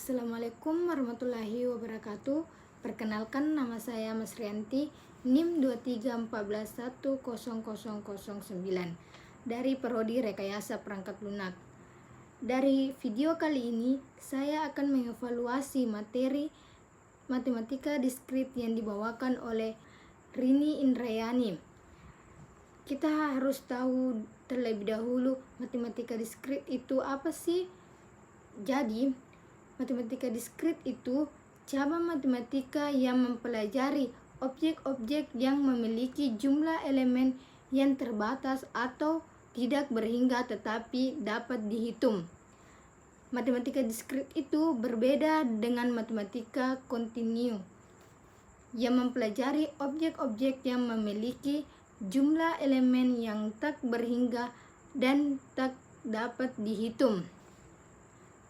Assalamualaikum warahmatullahi wabarakatuh. Perkenalkan, nama saya Mas Rianti, NIM 2314110009 dari Prodi Rekayasa Perangkat Lunak. Dari video kali ini, saya akan mengevaluasi materi matematika diskrit yang dibawakan oleh Rini Indrayani. Kita harus tahu terlebih dahulu matematika diskrit itu apa sih? Jadi, matematika diskrit itu cabang matematika yang mempelajari objek-objek yang memiliki jumlah elemen yang terbatas atau tidak berhingga tetapi dapat dihitung. Matematika diskrit itu berbeda dengan matematika kontinu yang mempelajari objek-objek yang memiliki jumlah elemen yang tak berhingga dan tak dapat dihitung.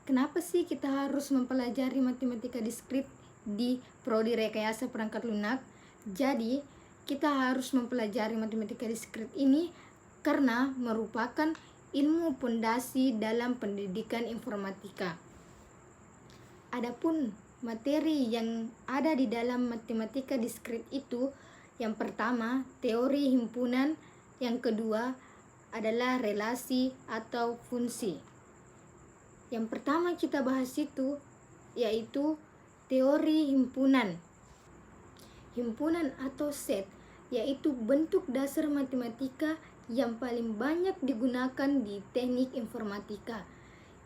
Kenapa sih kita harus mempelajari matematika diskrit di Prodi Rekayasa Perangkat Lunak? Jadi, kita harus mempelajari matematika diskrit ini karena merupakan ilmu pondasi dalam pendidikan informatika. Adapun materi yang ada di dalam matematika diskrit itu, yang pertama teori himpunan, yang kedua adalah relasi atau fungsi. Yang pertama kita bahas itu yaitu teori himpunan. Himpunan atau set yaitu bentuk dasar matematika yang paling banyak digunakan di teknik informatika.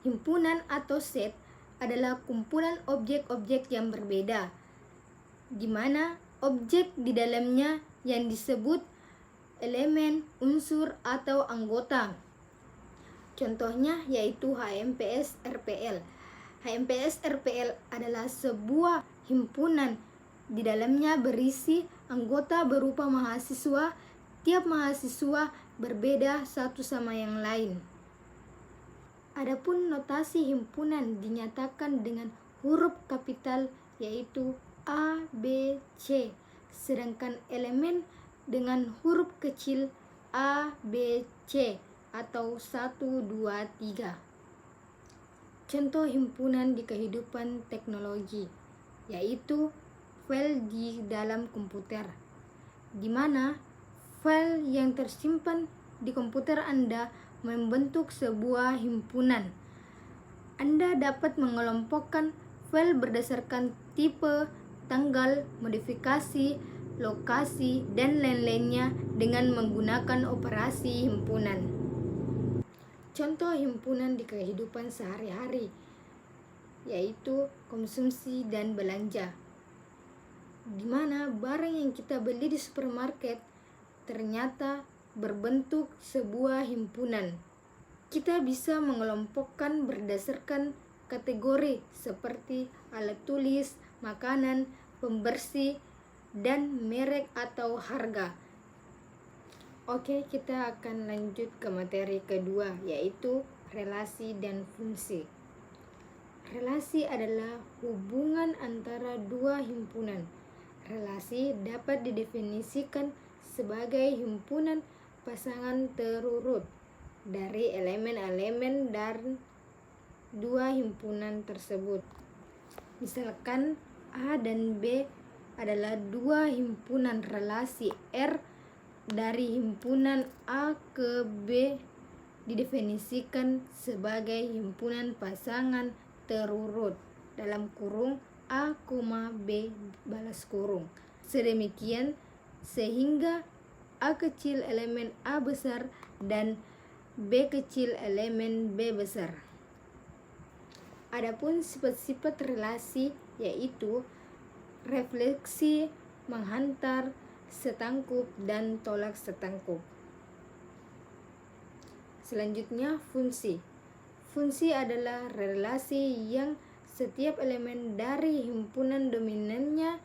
Himpunan atau set adalah kumpulan objek-objek yang berbeda, di mana objek di dalamnya yang disebut elemen, unsur, atau anggota. Contohnya yaitu HMPS RPL. HMPS RPL adalah sebuah himpunan. Di dalamnya berisi anggota berupa mahasiswa. Tiap mahasiswa berbeda satu sama yang lain. Adapun notasi himpunan dinyatakan dengan huruf kapital yaitu A, B, C. Sedangkan elemen dengan huruf kecil A, B, C atau 1, 2, 3. Contoh himpunan di kehidupan teknologi yaitu file di dalam komputer, di mana file yang tersimpan di komputer Anda membentuk sebuah himpunan. Anda dapat mengelompokkan file berdasarkan tipe, tanggal, modifikasi, lokasi, dan lain-lainnya dengan menggunakan operasi himpunan. Contoh himpunan di kehidupan sehari-hari yaitu konsumsi dan belanja, di mana barang yang kita beli di supermarket ternyata berbentuk sebuah himpunan. Kita bisa mengelompokkan berdasarkan kategori seperti alat tulis, makanan, pembersih, dan merek atau harga. Oke, kita akan lanjut ke materi kedua yaitu relasi dan fungsi. Relasi adalah hubungan antara dua himpunan. Relasi dapat didefinisikan sebagai himpunan pasangan terurut dari elemen-elemen dan dua himpunan tersebut. Misalkan A dan B adalah dua himpunan relasi R dari himpunan A ke B didefinisikan sebagai himpunan pasangan terurut dalam kurung A, B balas kurung. Sedemikian sehingga A kecil elemen A besar dan B kecil elemen B besar. Adapun sifat-sifat relasi yaitu refleksi, menghantar, setangkup, dan tolak setangkup. Selanjutnya fungsi. Fungsi adalah relasi yang setiap elemen dari himpunan dominannya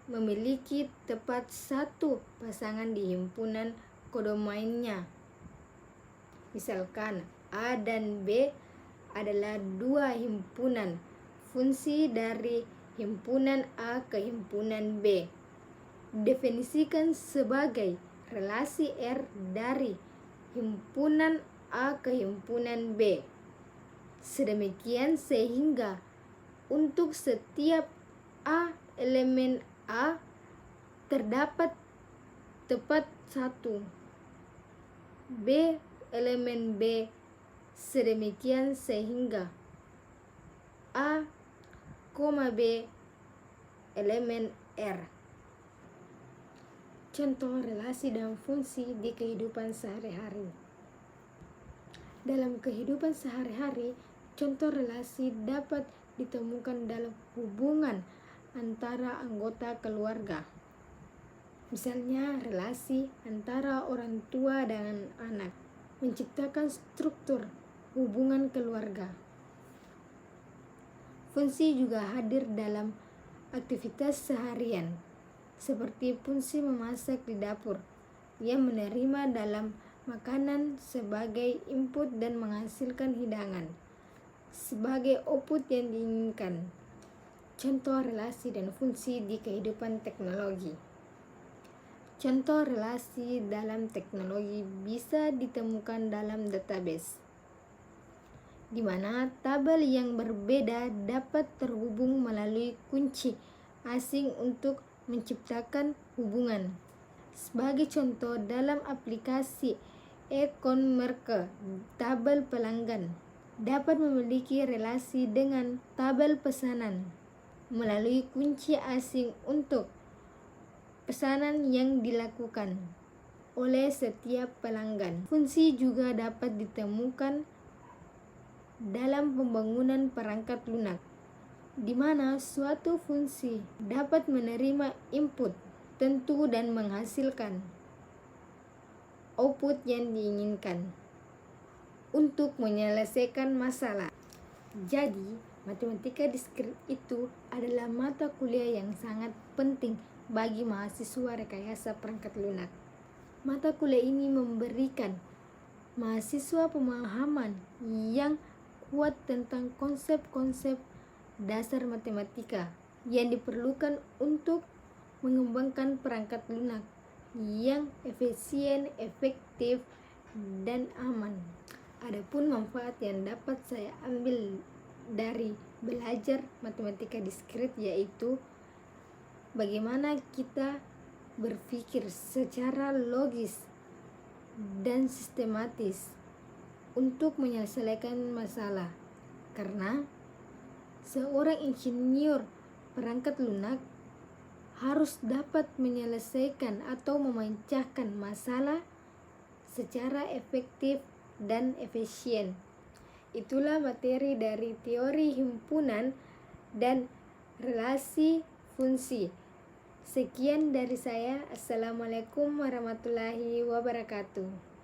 memiliki tepat satu pasangan di himpunan kodomainnya. Misalkan A dan B adalah dua himpunan fungsi dari himpunan A ke himpunan B. Definisikan sebagai relasi R dari himpunan A ke himpunan B. Sedemikian sehingga Untuk setiap A elemen A terdapat tepat 1 B elemen B sedemikian sehingga A, B elemen R. Contoh relasi dan fungsi di kehidupan sehari-hari. Dalam kehidupan sehari-hari, contoh relasi dapat ditemukan dalam hubungan antara anggota keluarga. Misalnya, relasi antara orang tua dan anak menciptakan struktur hubungan keluarga. Fungsi juga hadir dalam aktivitas seharian, seperti fungsi memasak di dapur yang menerima dalam makanan sebagai input dan menghasilkan hidangan sebagai output yang diinginkan. Contoh relasi dan fungsi di kehidupan teknologi. Contoh relasi dalam teknologi bisa ditemukan dalam database, di mana tabel yang berbeda dapat terhubung melalui kunci asing untuk menciptakan hubungan. Sebagai contoh, dalam aplikasi e-commerce, tabel pelanggan dapat memiliki relasi dengan tabel pesanan melalui kunci asing untuk pesanan yang dilakukan oleh setiap pelanggan. Fungsi juga dapat ditemukan dalam pembangunan perangkat lunak, di mana suatu fungsi dapat menerima input tentu dan menghasilkan output yang diinginkan untuk menyelesaikan masalah. Jadi, matematika diskrit itu adalah mata kuliah yang sangat penting bagi mahasiswa rekayasa perangkat lunak. Mata kuliah ini memberikan mahasiswa pemahaman yang kuat tentang konsep-konsep dasar matematika yang diperlukan untuk mengembangkan perangkat lunak yang efisien, efektif, dan aman. Adapun manfaat yang dapat saya ambil dari belajar matematika diskrit yaitu bagaimana kita berpikir secara logis dan sistematis untuk menyelesaikan masalah, karena seorang insinyur perangkat lunak harus dapat menyelesaikan atau memecahkan masalah secara efektif dan efisien. Itulah materi dari teori himpunan dan relasi fungsi. Sekian dari saya. Assalamualaikum warahmatullahi wabarakatuh.